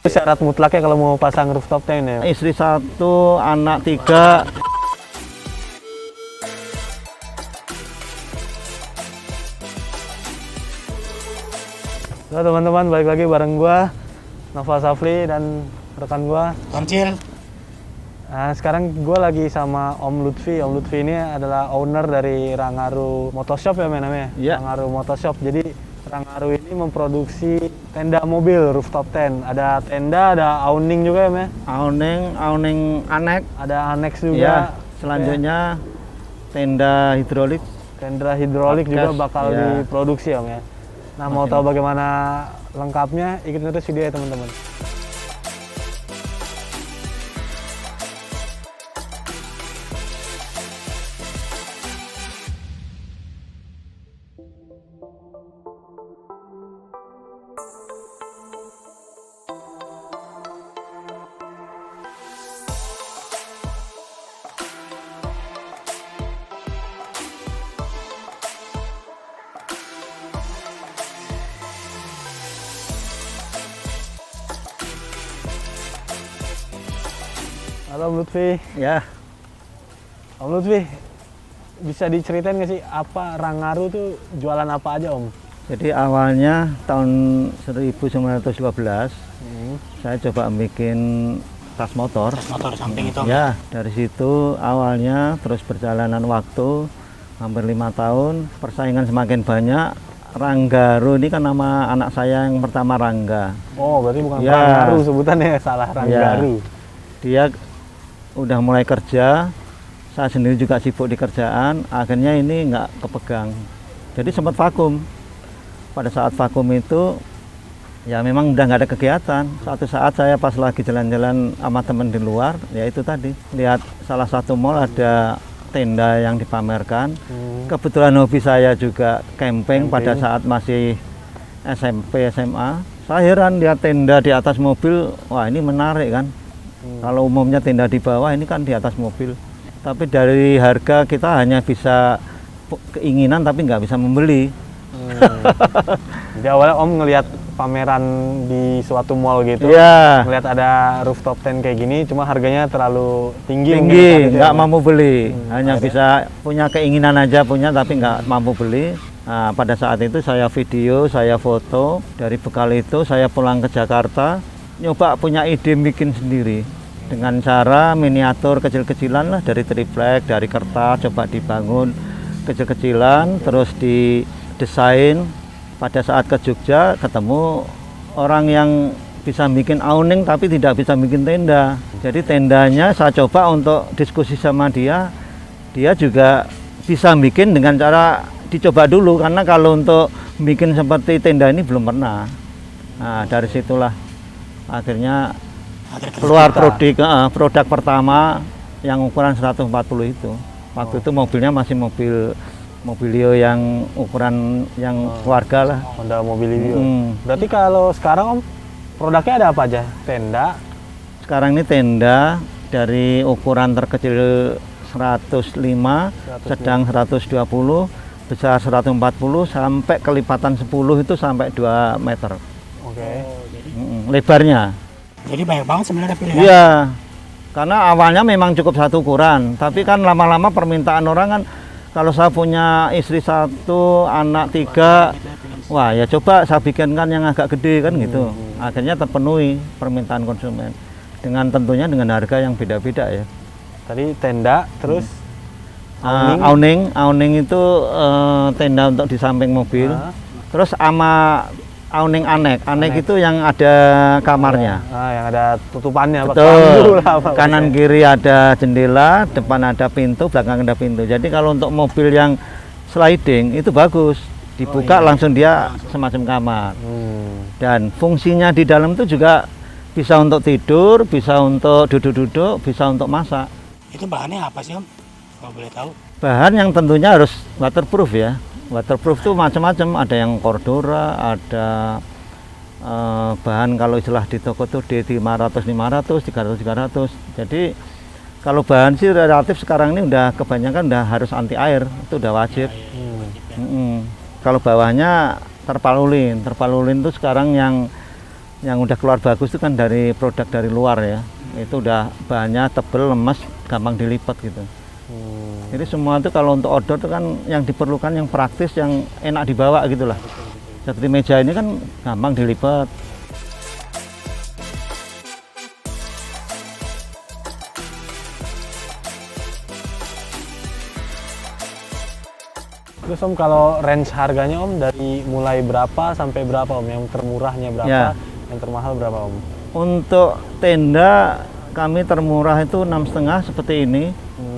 Syarat mutlaknya kalau mau pasang rooftop tent ya? Istri 1, anak 3. Halo teman-teman, balik lagi bareng gua Nova Safli dan rekan gua Kancil. Nah, sekarang gue lagi sama Om Lutfi. Om Lutfi ini adalah owner dari Rangaru Motoshop ya namanya? Iya. Rangaru Motoshop. Jadi Rangaru ini memproduksi tenda mobil rooftop tent. Ada tenda, ada awning juga ya, Mas? Awning anek. Ada annex Ya, juga. selanjutnya tenda hidrolik. Tenda hidrolik juga Podcast, bakal ya. diproduksi Om ya. Nah, mau tahu bagaimana lengkapnya? Ikutin terus video ya teman-teman. Halo Om Lutfi. Ya, Om Lutfi, bisa diceritain nggak sih apa Rangaru tuh jualan apa aja Om? jadi awalnya tahun 1912 saya coba bikin tas motor. Motor samping itu. Ya, dari situ awalnya terus perjalanan waktu hampir 5 tahun, persaingan semakin banyak. Ranggaru ini kan nama anak saya yang pertama, Rangga. Oh, berarti bukan Ya. Rangaru sebutannya, salah Rangaru. Dia udah mulai kerja, saya sendiri juga sibuk di kerjaan, akhirnya ini nggak kepegang. Jadi sempat vakum. Pada saat vakum itu, ya memang udah nggak ada kegiatan. Suatu saat saya pas lagi jalan-jalan sama temen di luar, ya itu tadi, lihat salah satu mall ada tenda yang dipamerkan. Kebetulan hobi saya juga camping pada saat masih SMP, SMA. Saya heran lihat tenda di atas mobil, wah ini menarik kan. Kalau umumnya tenda di bawah, ini kan di atas mobil. Tapi dari harga kita hanya bisa keinginan tapi nggak bisa membeli. Jadi awalnya Om ngelihat pameran di suatu mall gitu, Iya. ngelihat ada rooftop tent kayak gini, cuma harganya terlalu tinggi. mungkin Tinggi, saat itu ya, nggak Mas? mampu beli. Hanya akhirnya- bisa punya keinginan aja punya tapi nggak mampu beli. Nah, pada saat itu saya video, saya foto. Dari bekal itu saya pulang ke Jakarta, nyoba punya ide bikin sendiri. Dengan cara miniatur kecil-kecilan lah, dari triplek, dari kertas, coba dibangun kecil-kecilan, terus didesain. Pada saat ke Jogja ketemu orang yang bisa bikin awning tapi tidak bisa bikin tenda. Jadi tendanya saya coba untuk diskusi sama dia. Dia juga bisa bikin dengan cara dicoba dulu, karena kalau untuk bikin seperti tenda ini belum pernah. Nah, dari situlah akhirnya keluar produk pertama yang ukuran 140 itu. Waktu itu mobilnya masih Mobilio yang ukuran yang keluarga lah. Honda Mobilio. Mm. Berarti kalau sekarang Om, produknya ada apa aja? Tenda, Sekarang ini tenda dari ukuran terkecil 105, sedang 120, besar 140, sampai kelipatan 10 itu sampai 2 meter. oke. Lebarnya. Jadi banyak banget sebenarnya pilihan. Iya, karena awalnya memang cukup satu ukuran, tapi kan lama-lama permintaan orang kan, kalau saya punya istri 1, anak 3, wah ya coba saya bikinkan yang agak gede kan gitu. Akhirnya terpenuhi permintaan konsumen, dengan tentunya dengan harga yang beda-beda ya. Tadi tenda, terus Awning itu tenda untuk di samping mobil, terus sama awning anek itu yang ada kamarnya. yang ada tutupannya, apa, Betul. kelambu lah, apa, Kanan kiri ada jendela, depan ada pintu, belakang ada pintu. Jadi kalau untuk mobil yang sliding itu bagus, dibuka langsung dia semacam kamar. Dan fungsinya di dalam itu juga bisa untuk tidur, bisa untuk duduk-duduk, bisa untuk masak. Itu bahannya apa sih Om? Kalau boleh tahu. Bahan yang tentunya harus waterproof ya. Waterproof itu macam-macam, ada yang Cordura, ada bahan kalau istilah di toko tuh D500, 500, 300. Jadi kalau bahan sih relatif sekarang ini udah kebanyakan udah harus anti air, itu udah wajib. Kalau bawahnya terpalulin itu sekarang yang Yang udah keluar bagus itu kan dari produk dari luar ya. Itu udah bahannya tebel, lemes, gampang dilipat gitu. Jadi semua itu kalau untuk outdoor itu kan yang diperlukan yang praktis, yang enak dibawa gitulah. Seperti meja ini kan gampang dilipat. Terus Om, kalau range harganya Om dari mulai berapa sampai berapa Om? Yang termurahnya berapa, Ya. yang termahal berapa Om? Untuk tenda kami termurah itu 6,5 seperti ini.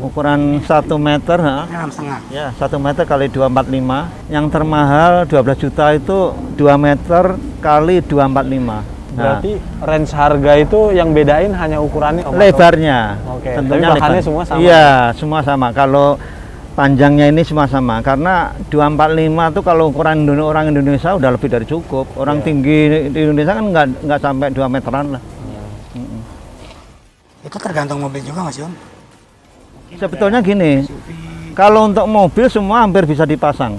Ukuran 1 meter, Ini 6,5. ya 1 meter kali 245. Yang termahal 12 juta itu 2 meter kali 245. Nah, Berarti range harga itu yang bedain hanya ukurannya Om? lebarnya. Oke, Tentunya tapi bahannya lebar. semua sama? Iya, semua sama. Kalau panjangnya ini semua sama. Karena 245 itu kalau ukuran orang Indonesia udah lebih dari cukup. Orang Iya. tinggi di Indonesia kan nggak sampai 2 meteran lah. Itu tergantung mobil juga nggak sih Om? Sebetulnya gini, kalau untuk mobil semua hampir bisa dipasang.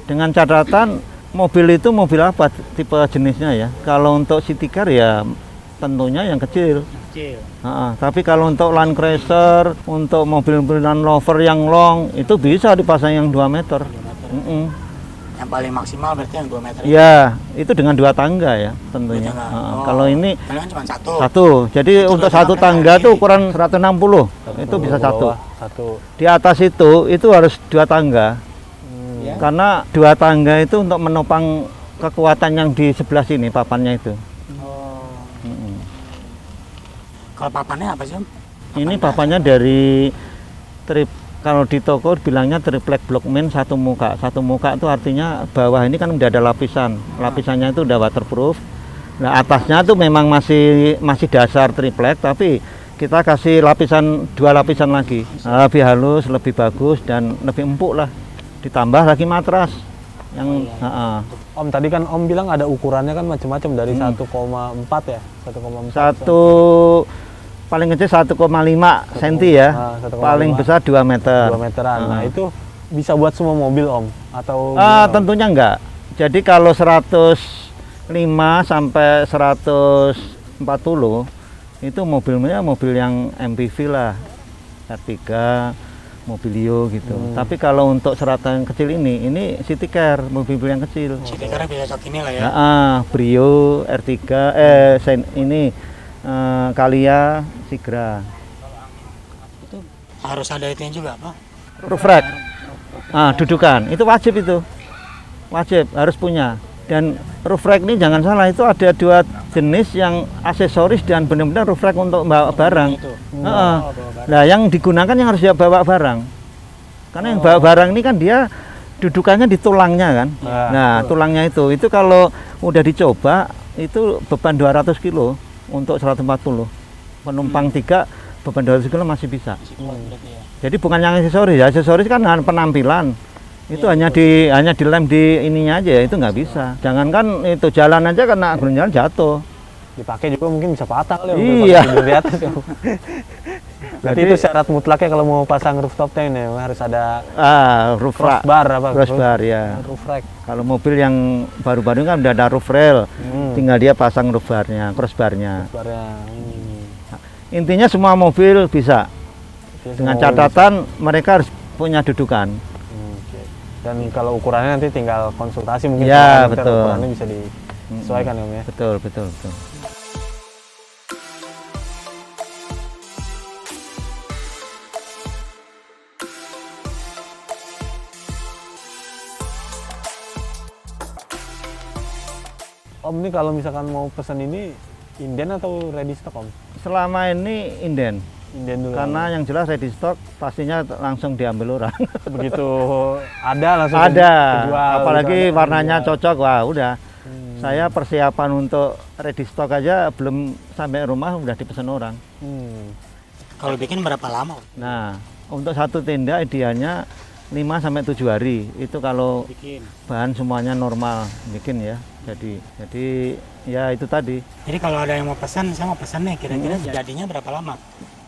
Dengan catatan mobil itu mobil apa tipe jenisnya ya. Kalau untuk city car ya tentunya yang kecil. Kecil. Tapi kalau untuk Land Cruiser, untuk mobil-mobil Land Rover yang long itu bisa dipasang yang 2 meter. Yang paling maksimal berarti yang 2 meter. Ya, itu dengan 2 tangga ya tentunya. Dua tangga. Oh. Kalau ini Paling kan cuma satu. satu, jadi Itu untuk berarti satu makanya tangga ini. tuh ukuran 160, itu bisa satu. Satu. Di atas itu harus 2 tangga, Ya. karena 2 tangga itu untuk menopang kekuatan yang di sebelah sini papannya itu. Oh. Mm-mm. Kalau papannya apa sih Om? Ini papannya dari kalau di toko bilangnya triplek blockman satu muka. Satu muka itu artinya bawah ini kan udah ada lapisan. Lapisannya itu udah waterproof. Nah, atasnya tuh memang masih dasar triplek, tapi kita kasih lapisan 2 lapisan lagi. Lebih halus, lebih bagus dan lebih empuk lah. Ditambah lagi matras yang Om, tadi kan Om bilang ada ukurannya kan macam-macam dari 1,4 ya? 1,4. satu paling kecil 1,5 cm ya. 1,5. Paling besar 2 meter. 2 meteran. Nah, Ah. itu bisa buat semua mobil Om? Atau gimana, Om? Tentunya enggak. Jadi kalau 105 sampai 140 itu mobilnya mobil yang MPV lah, R3, Mobilio gitu. Tapi kalau untuk serata yang kecil ini city car, mobil yang kecil. City car bisa cocok ini lah ya. Brio, R3, Kalia, Sigra. Itu harus ada itunya juga apa? Roof rack. Dudukan, itu wajib itu. Wajib, harus punya. Dan roof rack ini jangan salah, itu ada 2 jenis yang aksesoris dan benar-benar roof rack untuk bawa barang. Itu. Nah, yang digunakan yang harus dia bawa barang. Karena yang bawa barang ini kan dia dudukannya di tulangnya kan. Nah, tulangnya itu kalau udah dicoba itu beban 200 kilo untuk 140. Penumpang 3 beban 200 kilo masih bisa. Masih kuat berarti ya. Jadi bukan yang aksesoris ya, aksesoris kan penampilan. Itu hanya dilem di ininya aja, itu nggak bisa. Jangankan itu jalan aja kena jalan jatuh. Dipakai juga mungkin bisa patah kali Om, Iya. daripada tidur di atas Om. Berarti Jadi- itu syarat mutlaknya kalau mau pasang rooftop tent ya, harus ada Roof rack. crossbar apa? Crossbar ya. Roof rack. Kalau mobil yang baru-baru kan udah ada roof rail, tinggal dia pasang roof barnya, crossbarnya. Crossbarnya. Intinya semua mobil bisa. Dengan Semua catatan mereka harus punya dudukan. Oke. Dan kalau ukurannya nanti tinggal konsultasi mungkin Ya, sama betul. ukurannya bisa disesuaikan ya Om ya. Betul, betul, betul. Om, ini kalau misalkan mau pesan ini inden atau ready stock Om? Selama ini inden. Inden dulu. Karena yang jelas ready stock pastinya langsung diambil orang. begitu ada langsung Ada, kejual, apalagi gitu, ada warnanya kejual. cocok, wah udah. Saya persiapan untuk ready stock aja belum sampai rumah udah dipesan orang. Kalau bikin berapa lama Om? Nah, untuk satu tenda idealnya 5 sampai 7 hari. Itu kalau Bikin. bahan semuanya normal bikin ya. Jadi ya itu tadi. Jadi kalau ada yang mau pesan, saya mau pesan nih, kira-kira jadinya berapa lama?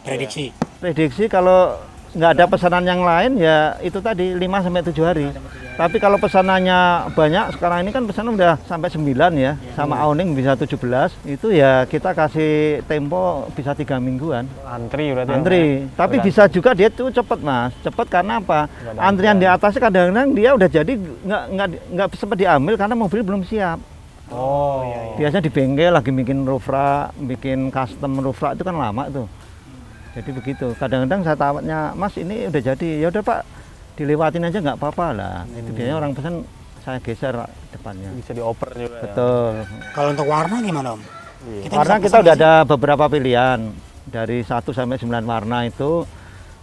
Prediksi. Prediksi kalau nggak ada pesanan yang lain ya itu tadi 5 sampai 7 hari. Tapi kalau pesanannya banyak, sekarang ini kan pesanan udah sampai 9 ya, sama awning bisa 17, itu ya kita kasih tempo bisa 3 mingguan. Antri berarti. ya, Antri, Om, ya? tapi Berarti. bisa juga dia tuh cepet mas, cepet karena apa? Nggak ada Antrian di antrian. atasnya kadang-kadang dia udah jadi nggak sempat diambil karena mobil belum siap. Oh, Biasanya di bengkel lagi bikin roof rack, bikin custom roof rack itu kan lama tuh. Jadi begitu. Kadang-kadang saya tawatnya, Mas ini udah jadi, ya udah Pak, dilewatin aja nggak apa-apa lah. Itu biasanya orang pesan saya geser depannya. bisa dioper juga. Ya. Betul. Kalau untuk warna gimana Om? Iya. Warna bisa kita pesan udah nggak sih? ada beberapa pilihan. Dari 1 sampai 9 warna itu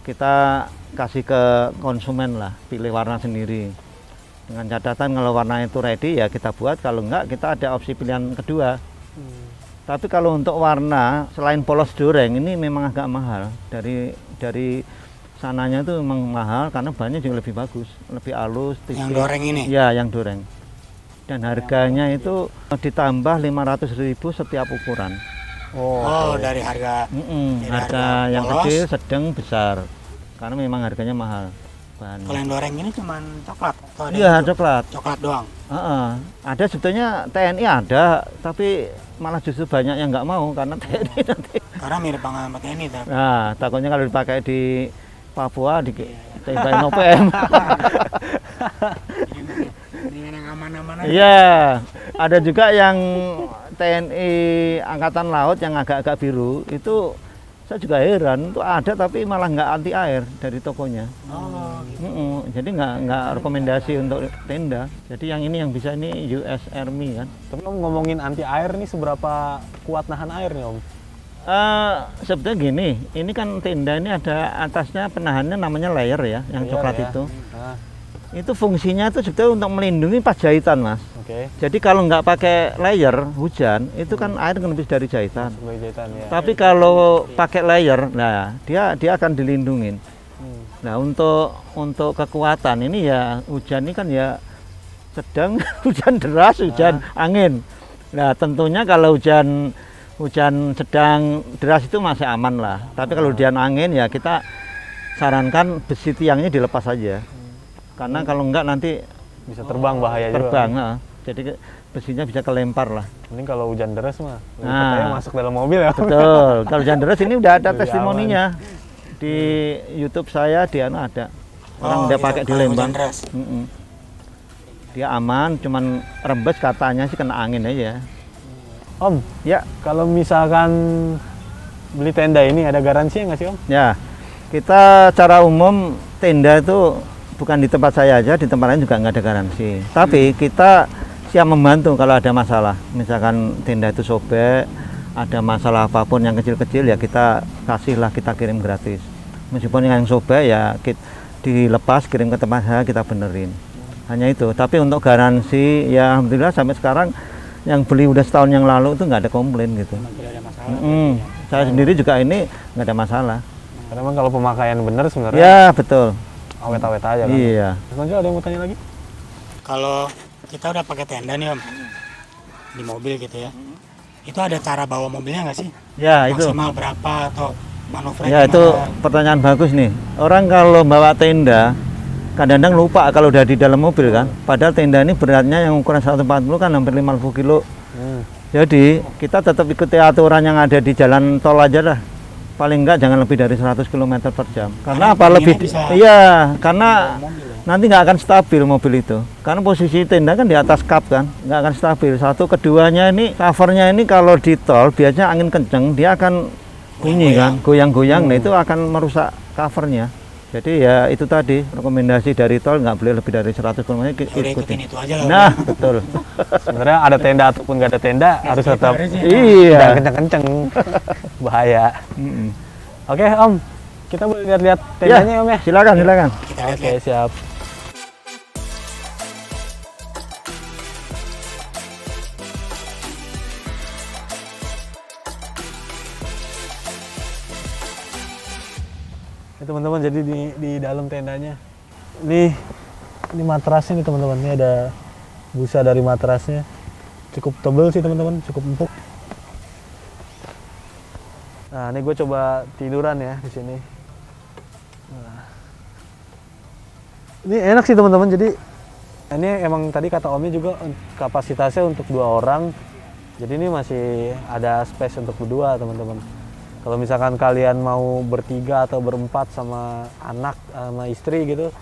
kita kasih ke konsumen lah, pilih warna sendiri. Dengan catatan kalau warna itu ready ya kita buat, kalau enggak kita ada opsi pilihan kedua. Tapi kalau untuk warna selain polos doreng ini memang agak mahal. Dari sananya itu memang mahal karena bahannya juga lebih bagus, lebih halus. Yang tipis. doreng ini? Ya, yang doreng. Dan harganya itu ditambah 500.000 setiap ukuran. Oh, dari harga Jadi Harga harga yang polos. kecil, sedang, besar. Karena memang harganya mahal. Bahannya. kalau yang doreng ini cuman coklat atau ada Iya, hijau? coklat. Coklat doang. Ada sebetulnya TNI ada, tapi malah justru banyak yang nggak mau karena TNI nanti. Karena mirip banget sama TNI tapi. Nah, takutnya kalau dipakai di Papua ditembakin OPM. Dengan yang aman-aman aja. Iya, ada juga yang TNI Angkatan Laut yang agak-agak biru itu saya juga heran itu ada tapi malah nggak anti air dari tokonya. Oh, Jadi nggak rekomendasi untuk tenda. Jadi yang ini yang bisa ini US Army kan. Tapi Om ngomongin anti air nih seberapa kuat nahan air nih Om? Sebetulnya gini, ini kan tenda ini ada atasnya penahannya namanya layer ya, yang Layer coklat ya. itu. Nah, Itu fungsinya itu sebetulnya untuk melindungi pas jahitan mas. oke. Jadi kalau nggak pakai layer hujan, itu kan air ngebis dari jahitan. Sebagai jahitan ya. Tapi kalau pakai layer, nah dia akan dilindungin. Hmm. Nah untuk kekuatan ini ya hujan ini kan ya sedang, hujan deras, hujan angin. Nah tentunya kalau hujan sedang deras itu masih aman lah. Tapi kalau hujan angin ya kita sarankan besi tiangnya dilepas saja. Karena kalau enggak nanti Bisa terbang bahaya terbang. juga. Jadi besinya bisa kelempar lah. Mending kalau hujan deras mah. Nah. Katanya masuk dalam mobil ya. Om. Betul. Kalau hujan deras ini udah ada Lebih testimoninya di YouTube saya, di ada. Orang Oh, udah gitu, pakai di kalau Lembang. hujan deras. Dia aman, cuman rembes katanya sih kena angin aja. Om, Ya, kalau misalkan beli tenda ini ada garansinya nggak sih Om? ya. Kita secara umum tenda itu bukan di tempat saya aja, di tempat lain juga nggak ada garansi. Tapi kita siap membantu kalau ada masalah. Misalkan tenda itu sobek, ada masalah apapun yang kecil-kecil ya kita kasihlah, kita kirim gratis. Meskipun yang sobek ya dilepas kirim ke tempat saya, kita benerin. Hanya itu. Tapi untuk garansi ya alhamdulillah sampai sekarang yang beli udah setahun yang lalu itu nggak ada komplain gitu. Tidak ada masalah. Saya sendiri juga ini nggak ada masalah. Karena memang kalau pemakaian bener sebenarnya Ya betul. awet-awet aja kan. Iya. Mas Manjo ada yang mau tanya lagi? Kalau kita udah pakai tenda nih Om di mobil gitu ya, itu ada cara bawa mobilnya nggak sih? Ya itu. Maksimal berapa atau manuvernya Ya itu gimana? pertanyaan bagus nih. Orang kalau bawa tenda kadang-kadang lupa kalau udah di dalam mobil kan. Padahal tenda ini beratnya yang ukuran 140 kan hampir 50 kilo. Hmm. Jadi kita tetap ikuti aturan yang ada di jalan tol aja lah. Paling enggak jangan lebih dari 100 km per jam. Karena apa lebih? bisa Iya, karena mobil ya? nanti nggak akan stabil mobil itu. Karena posisi tenda kan di atas kap kan, nggak akan stabil. Satu, keduanya ini covernya ini kalau di tol biasanya angin kenceng dia akan bunyi kan, goyang-goyang. Nah itu akan merusak covernya. Jadi ya itu tadi rekomendasi dari tol nggak boleh lebih dari 100 km. Ya udah ikutin itu aja lah. Nah betul. Sebenarnya ada tenda ataupun nggak ada tenda harus tetap harusnya. Iya. jangan kenceng-kenceng. Bahaya. Mm-mm. Oke Om, kita boleh lihat-lihat Ya, tendanya Om ya? silakan silakan. Kita Oke lihat. siap. Ini teman-teman, jadi di dalam tendanya ini matrasnya nih teman-teman. Ini ada busa dari matrasnya, cukup tebel sih teman-teman, cukup empuk. Nah ini gue coba tiduran ya di sini. Ini enak sih teman-teman. Jadi ini emang tadi kata Omnya juga kapasitasnya untuk 2 orang. Jadi ini masih ada space untuk berdua teman-teman. Kalau misalkan kalian mau bertiga atau berempat sama anak sama istri gitu,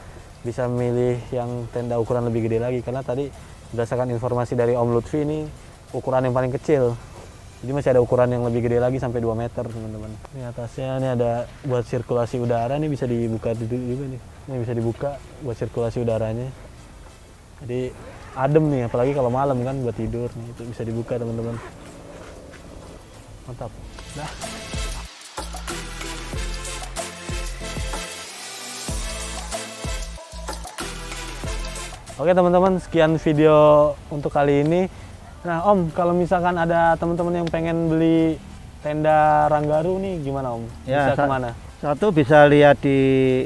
bisa milih yang tenda ukuran lebih gede lagi. Karena tadi berdasarkan informasi dari Om Lutfi ini ukuran yang paling kecil. Jadi masih ada ukuran yang lebih gede lagi sampai 2 meter teman-teman. Ini atasnya ini ada buat sirkulasi udara, nih bisa dibuka juga nih. Ini bisa dibuka buat sirkulasi udaranya. Jadi adem nih, apalagi kalau malam kan buat tidur nih, itu bisa dibuka teman-teman. Mantap. Dah. Oke teman-teman, sekian video untuk kali ini. Nah Om, kalau misalkan ada teman-teman yang pengen beli tenda Ranggaru nih gimana Om? Bisa kemana? Satu bisa lihat di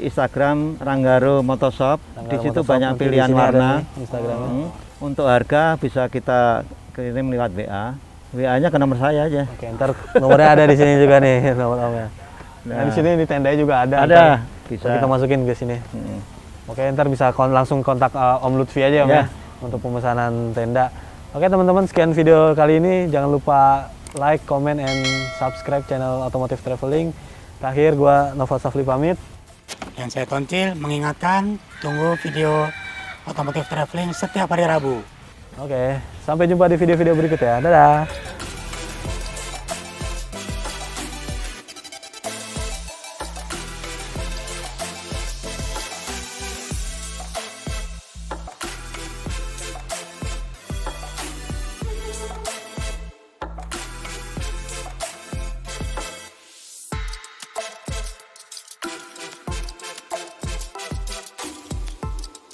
Instagram Ranggaru Motoshop. Di situ Motoshop, banyak pilihan warna. Instagramnya. Untuk harga bisa kita kirim lewat WA. WA-nya ke nomor saya aja. Oke, ntar nomornya ada di sini juga nih nomor Omnya. Nah, di sini di tendanya juga ada. Ada, bisa. bisa. Kita masukin ke sini. Oke, ntar bisa langsung kontak Om Lutfi aja Om ya untuk pemesanan tenda. Oke teman-teman, sekian video kali ini. Jangan lupa like, comment, and subscribe channel Automotive Traveling. Terakhir, gua Nova Safli pamit. Dan saya Toncil mengingatkan, tunggu video Automotive Traveling setiap hari Rabu. Oke, sampai jumpa di video-video berikut ya. Dadah.